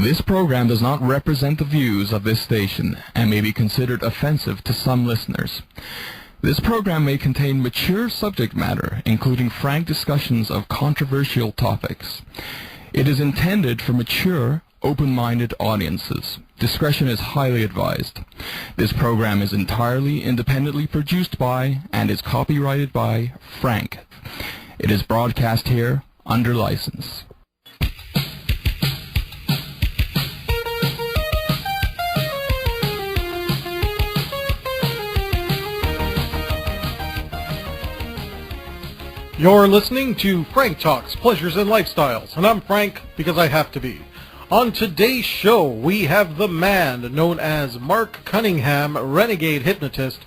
This program does not represent the views of this station and may be considered offensive to some listeners. This program may contain mature subject matter, including frank discussions of controversial topics. It is intended for mature, open-minded audiences. Discretion is highly advised. This program is entirely independently produced by and is copyrighted by Frank. It is broadcast here under license. You're listening to Frank Talks, Pleasures and Lifestyles, and I'm Frank because I have to be. On today's show, we have the man known as Mark Cunningham, renegade hypnotist,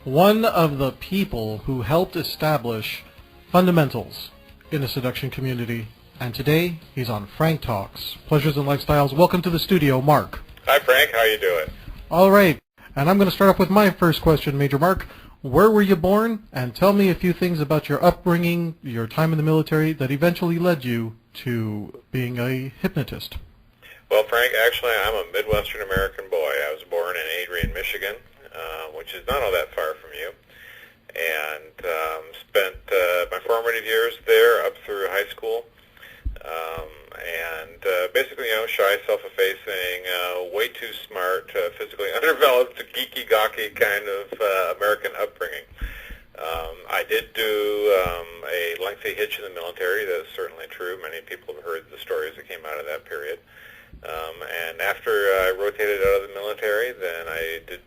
one of the people who helped establish fundamentals in the seduction community. And today, he's on Frank Talks, Pleasures and Lifestyles. Welcome to the studio, Mark. Hi, Frank. How you doing? All right, and I'm going to start off with my first question, Major Mark. Where were you born? And tell me a few things about your upbringing, your time in the military that eventually led you to being a hypnotist. Well, Frank, actually, I'm a Midwestern American boy. I was born in Adrian, Michigan, which is not all that far from you, and spent my formative years there up through high school. Basically, shy, self-effacing, way too smart, physically underdeveloped, geeky, gawky kind of American upbringing. I did do a lengthy hitch in the military. That's certainly true. Many people have heard the stories that came out of that period. And after I rotated out of the military, then I did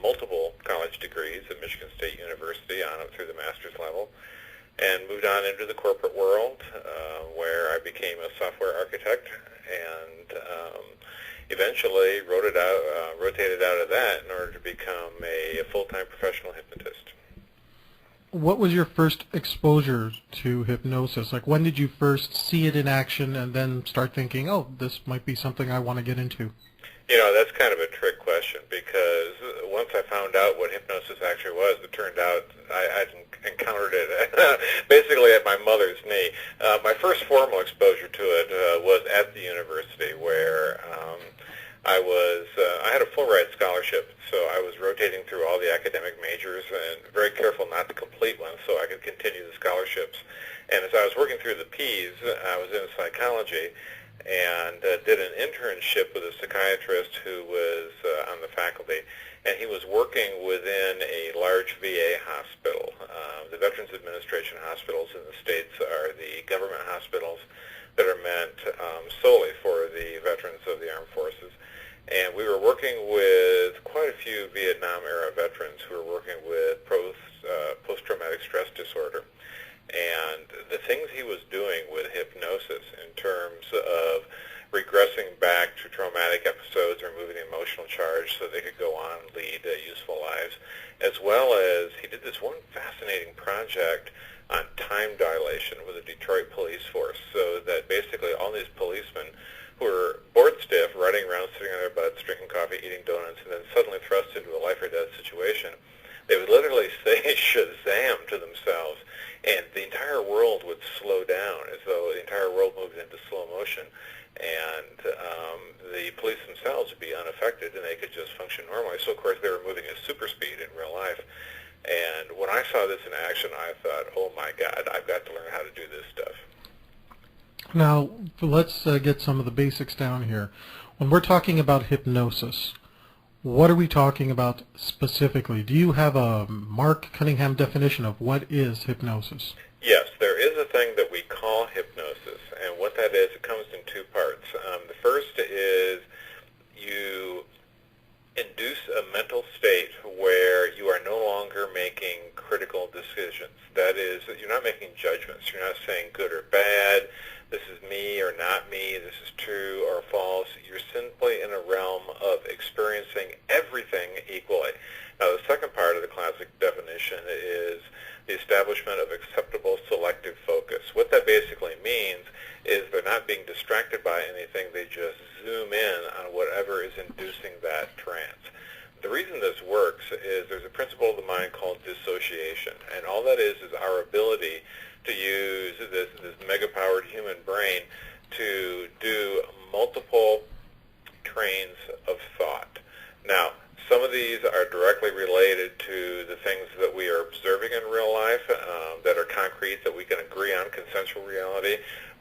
multiple college degrees at Michigan State University on up through the master's level, and moved on into the corporate world, where I became a software architect, and eventually rotated out of that in order to become a full-time professional hypnotist. What was your first exposure to hypnosis? Like, when did you first see it in action and then start thinking, oh, this might be something I want to get into? That's kind of a trick question, because once I found out what hypnosis actually was, it turned out I encountered it basically at my mother's knee. My first formal exposure to it was at the university, where I had a full ride scholarship, so I was rotating through all the academic majors and very careful not to complete one so I could continue the scholarships. And as I was working through the P's, I was in psychology, and did an internship with a psychiatrist who was on the faculty, and he was working within a large VA hospital. The Veterans Administration hospitals in the States are the government hospitals that are meant solely for the veterans of the armed forces. And we were working with quite a few Vietnam-era veterans who were working with post-traumatic stress disorder. And the things he was doing with hypnosis in terms of regressing back to traumatic episodes, removing the emotional charge so they could go on and lead useful lives, as well as he did this one fascinating project on time dilation with the Detroit police force, so that basically all these policemen who were bored stiff, riding around, sitting on their butts, drinking coffee, eating donuts, and then suddenly thrust into a life or death situation, they would literally say Shazam to themselves, and the entire world would slow down, as though the entire world moved into slow motion, and the police themselves would be unaffected, and they could just function normally. So, of course, they were moving at super speed in real life. And when I saw this in action, I thought, oh, my God, I've got to learn how to do this stuff. Now, let's get some of the basics down here. When we're talking about hypnosis, what are we talking about specifically? Do you have a Mark Cunningham definition of what is hypnosis? Yes, there is a thing that we call hypnosis, and what that is, it comes in two parts. The first is you induce a mental state where you are no longer making critical decisions. That is, you're not making judgments. You're not saying good or bad, this is me or not me, this is true or false. You're simply in a realm of experiencing everything equally. Now, the second part of the classic definition is the establishment of acceptable selective focus. What that basically means is they're not being distracted by anything. They just zoom in on whatever is inducing that trance. The reason this works is there's a principle of the mind called dissociation, and all that is our ability to use this mega-powered human brain to do multiple trains of thought. Now, some of these are directly related to the things that we are observing in real life that are concrete, that we can agree on, consensual reality.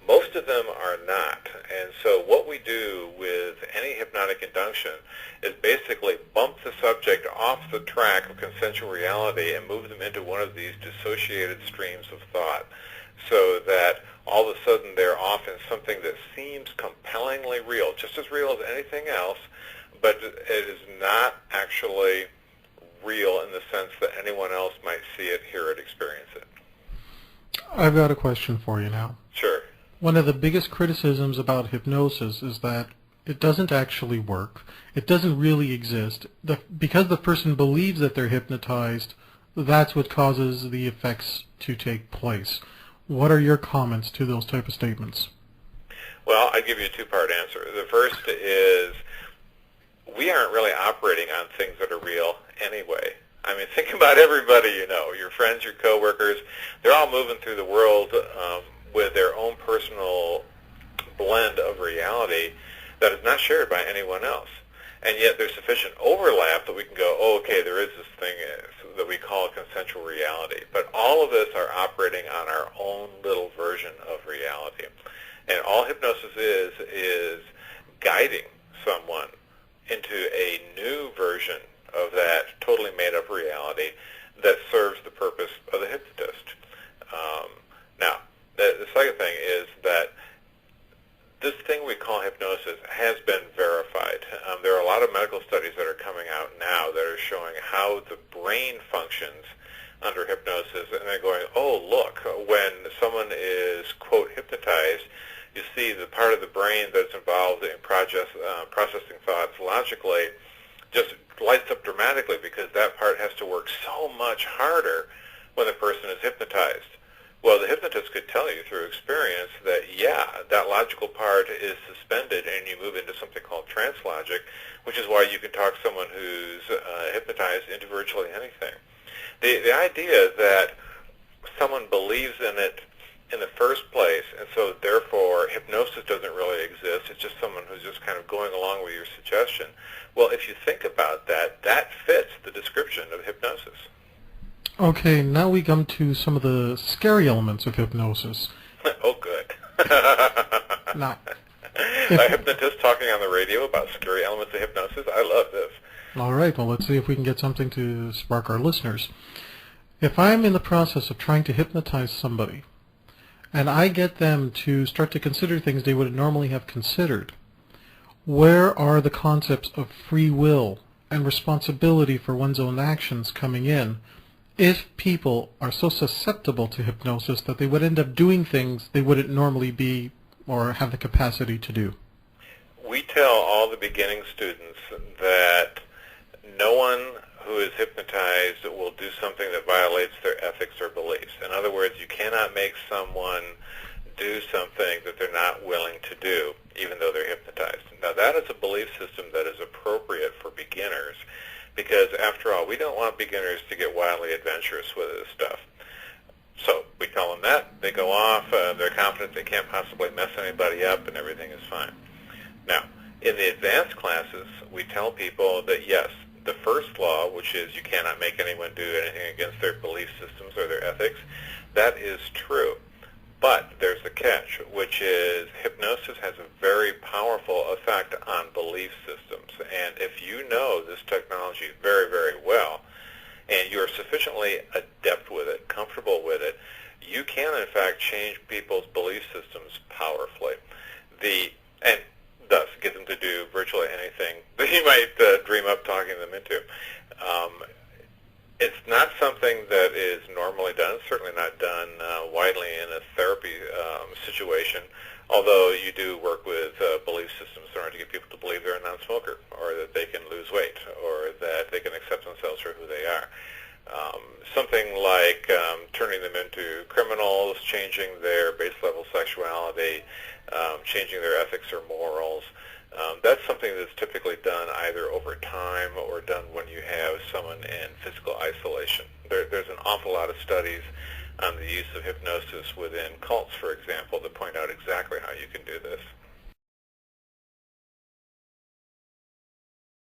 Most of them are not. And so what we do with any hypnotic induction is basically bump the subject off the track of consensual reality and move them into one of these dissociated streams of thought, so that all of a sudden they're off in something that seems compellingly real, just as real as anything else, but it is not actually real in the sense that anyone else might see it, hear it, experience it. I've got a question for you now. Sure. One of the biggest criticisms about hypnosis is that it doesn't actually work. It doesn't really exist. Because the person believes that they're hypnotized, that's what causes the effects to take place. What are your comments to those type of statements? Well, I give you a two-part answer. The first is we aren't really operating on things that are real anyway. I mean, think about everybody you know, your friends, your coworkers. They're all moving through the world with their own personal blend of reality that is not shared by anyone else. And yet there's sufficient overlap that we can go, oh, okay, there is this thing that we call consensual reality. But all of us are operating on our own little version of reality. And all hypnosis is guiding someone into a new version of that totally made-up reality that serves the purpose of the hypnotist. Now, the second thing is that this thing we call hypnosis has been verified. There are a lot of medical studies that are coming out now that are showing how the brain functions under hypnosis, and they're going, oh, look, when someone is, quote, hypnotized, you see the part of the brain that's involved in processing thoughts logically just lights up dramatically because that part has to work so much harder when the person is hypnotized. Well, the hypnotist could tell you through experience that, yeah, that logical part is suspended and you move into something called trance logic, which is why you can talk someone who's hypnotized into virtually anything. The idea that someone believes in it in the first place, and so therefore hypnosis doesn't really exist, it's just someone who's just kind of going along with your suggestion. Well, if you think about that, that fits the description of hypnosis. Okay, now we come to some of the scary elements of hypnosis. Oh, good. Now, a hypnotist talking on the radio about scary elements of hypnosis? I love this. All right, well, let's see if we can get something to spark our listeners. If I'm in the process of trying to hypnotize somebody, and I get them to start to consider things they would normally have considered, where are the concepts of free will and responsibility for one's own actions coming in if people are so susceptible to hypnosis that they would end up doing things they wouldn't normally be or have the capacity to do? We tell all the beginning students that no one who is hypnotized will do something that violates their ethics or beliefs. In other words, you cannot make someone do something that they're not willing to do, even though they're hypnotized. Now, that is a belief system that is appropriate for beginners, because, after all, we don't want beginners to get wildly adventurous with this stuff. So we tell them that, they go off, they're confident they can't possibly mess anybody up, and everything is fine. Now, in the advanced classes, we tell people that, yes, the first law, which is you cannot make anyone do anything against their belief systems or their ethics, that is true. But there's the catch, which is hypnosis has a very powerful effect on belief systems. And if you know this technology very, very well, and you're sufficiently adept with it, comfortable with it, you can, in fact, change people's belief systems powerfully. And thus get them to do virtually anything that you might dream up talking them into. It's not something that is normally done, certainly not done widely in a therapy situation, although you do work with belief systems in order to get people to believe they're a non-smoker, or that they can lose weight, or that they can accept themselves for who they are. Something like turning them into criminals, changing their base level sexuality, changing their ethics or morals. That's something that's typically done either over time or done when you have someone in physical isolation. There's an awful lot of studies on the use of hypnosis within cults, for example, that point out exactly how you can do this.